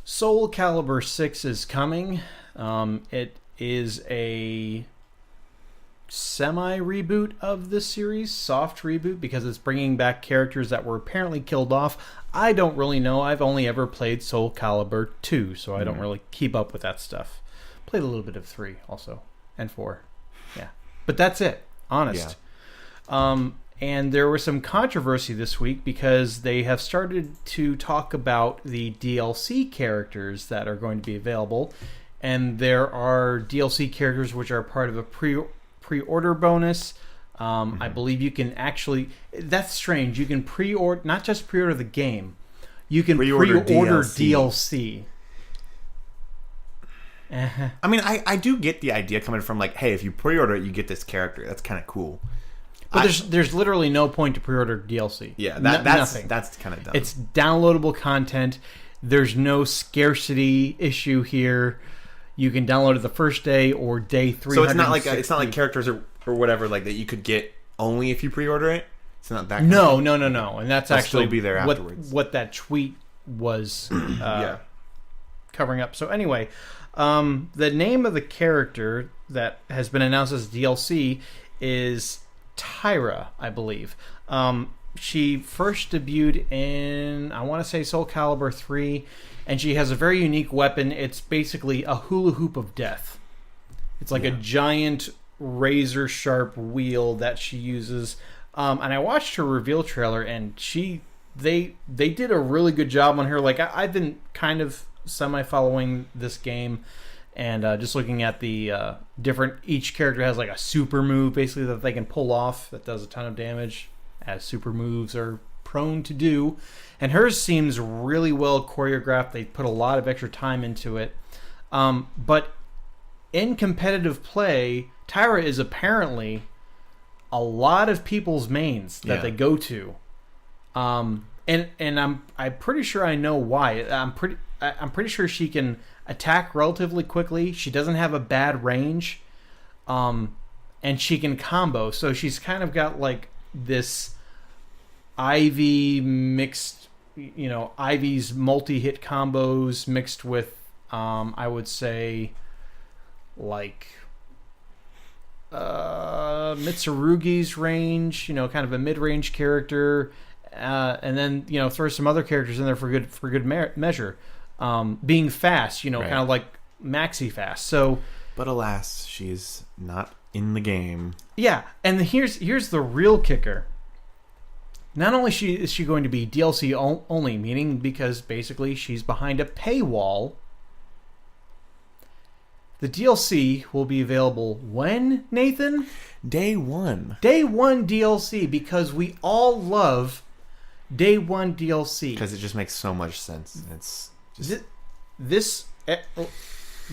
Soul Calibur 6 is coming. It is a semi-reboot of this series, soft reboot, because it's bringing back characters that were apparently killed off. I don't really know. I've only ever played Soul Calibur 2, so I don't really keep up with that stuff. Played a little bit of 3 also, and 4. Yeah. But that's it, honest. Yeah. And there was some controversy this week because they have started to talk about the DLC characters that are going to be available. And there are DLC characters which are part of a pre-order bonus. I believe you can actually... That's strange. You can pre-order... Not just pre-order the game. You can pre-order DLC. I mean, I do get the idea coming from like, hey, if you pre-order it, you get this character. That's kind of cool. But there's literally no point to pre-order DLC. Yeah, that's kind of dumb. It's downloadable content. There's no scarcity issue here. You can download it the first day or day 360. So it's not like characters or whatever like that you could get only if you pre-order it. It's not that. No. And that's They'll actually still be there afterwards. What that tweet was covering up. So anyway, the name of the character that has been announced as DLC is Tira, I believe. She first debuted in, I want to say, Soul Calibur 3, and she has a very unique weapon. It's basically a hula hoop of death. It's like a giant razor-sharp wheel that she uses. And I watched her reveal trailer, and they did a really good job on her. Like, I've been kind of semi-following this game, and just looking at the different... Each character has like a super move, basically, that they can pull off that does a ton of damage, as super moves are prone to do. And hers seems really well choreographed. They put a lot of extra time into it. But in competitive play, Tira is apparently a lot of people's mains that they go to. And I'm pretty sure I know why. I'm pretty sure she can attack relatively quickly. She doesn't have a bad range. And she can combo. So she's kind of got like this Ivy mixed, Ivy's multi-hit combos mixed with, I would say, like Mitsurugi's range, kind of a mid-range character, and then throw some other characters in there for good measure. Being fast, kind of like maxi fast. So, but alas, she's not in the game. Yeah, and here's the real kicker. Not only is she going to be DLC only, meaning because basically she's behind a paywall. The DLC will be available when, Nathan? Day 1. Day 1 DLC, because we all love Day 1 DLC. Because it just makes so much sense. It's just... This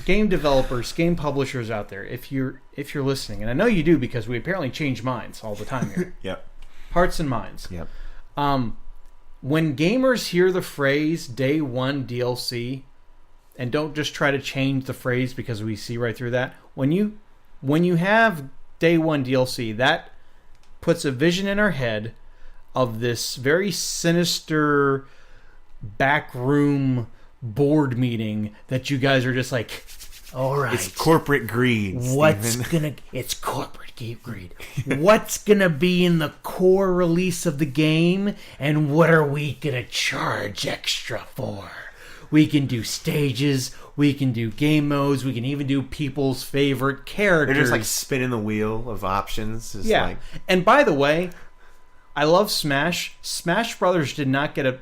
game developers, game publishers out there, if you're listening, and I know you do because we apparently change minds all the time here. Yep. Hearts and minds. Yep. When gamers hear the phrase Day 1 DLC, and don't just try to change the phrase because we see right through that, when you have Day 1 DLC, that puts a vision in our head of this very sinister backroom board meeting that you guys are just like, all right, it's corporate greed. It's corporate greed. What's gonna be in the core release of the game, and what are we gonna charge extra for? We can do stages, we can do game modes, we can even do people's favorite characters. They're just like spinning the wheel of options. And by the way, I love Smash. Smash Brothers did not get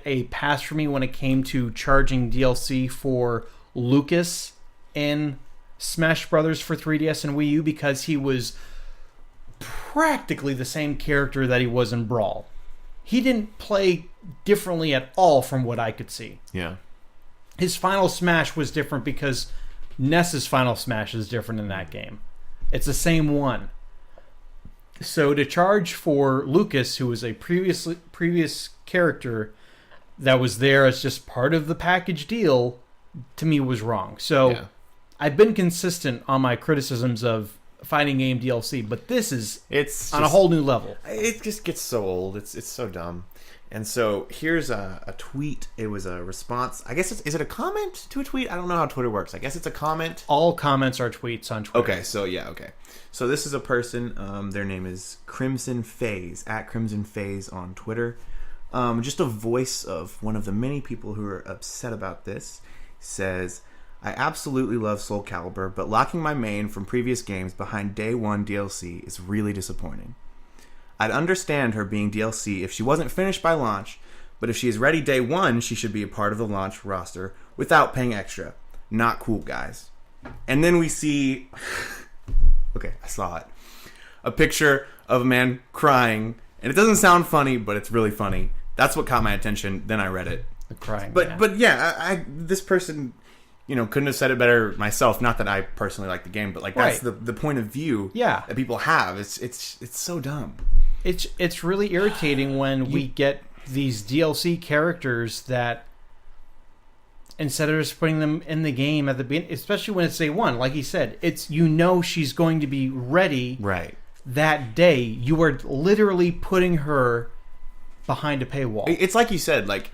a pass for me when it came to charging DLC for Lucas in Smash Brothers for 3DS and Wii U, because he was practically the same character that he was in Brawl. He didn't play differently at all from what I could see. Yeah. His Final Smash was different because Ness's Final Smash is different in that game. It's the same one. So to charge for Lucas, who was a previous character that was there as just part of the package deal, to me was wrong. So I've been consistent on my criticisms of fighting game DLC, but this is it's on a whole new level. It just gets so old. It's so dumb. And so here's a tweet. It was a response. I guess is it a comment to a tweet? I don't know how Twitter works. I guess it's a comment. All comments are tweets on Twitter. Okay, so yeah, okay. So this is a person. Their name is Crimson Phase, at Crimson Phase on Twitter. Just a voice of one of the many people who are upset about this. Says, I absolutely love Soul Calibur, but locking my main from previous games behind day one DLC is really disappointing. I'd understand her being DLC if she wasn't finished by launch, but if she is ready day one, she should be a part of the launch roster without paying extra. Not cool, guys. And then we see... okay, I saw it. A picture of a man crying, and it doesn't sound funny, but it's really funny. That's what caught my attention. Then I read it. The crying man. But yeah, I this person... couldn't have said it better myself. Not that I personally like the game, but like that's the point of view that people have. It's so dumb. It's really irritating when we get these DLC characters that instead of just putting them in the game at the beginning, especially when it's day one, like he said, it's she's going to be ready that day. You are literally putting her behind a paywall. It's like you said, like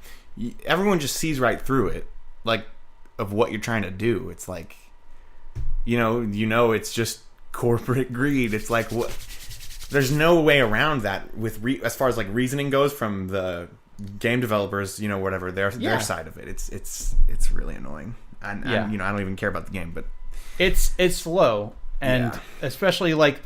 everyone just sees right through it, like of what you're trying to do. It's like it's just corporate greed. It's like what. There's no way around that with as far as like reasoning goes from the game developers, whatever their side of it. It's really annoying. And I don't even care about the game, but it's slow, and especially like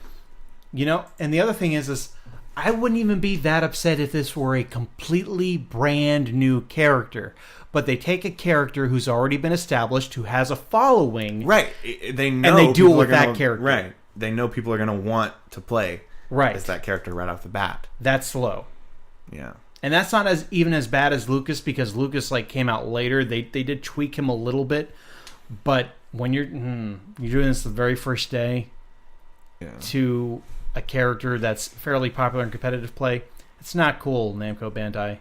and the other thing is I wouldn't even be that upset if this were a completely brand new character. But they take a character who's already been established, who has a following, right? They know, and they do it with that character, right? They know people are going to want to play as that character right off the bat. That's slow, yeah. And that's not even as bad as Lucas, because Lucas came out later. They did tweak him a little bit, but when you're doing this the very first day to a character that's fairly popular in competitive play, it's not cool, Namco Bandai.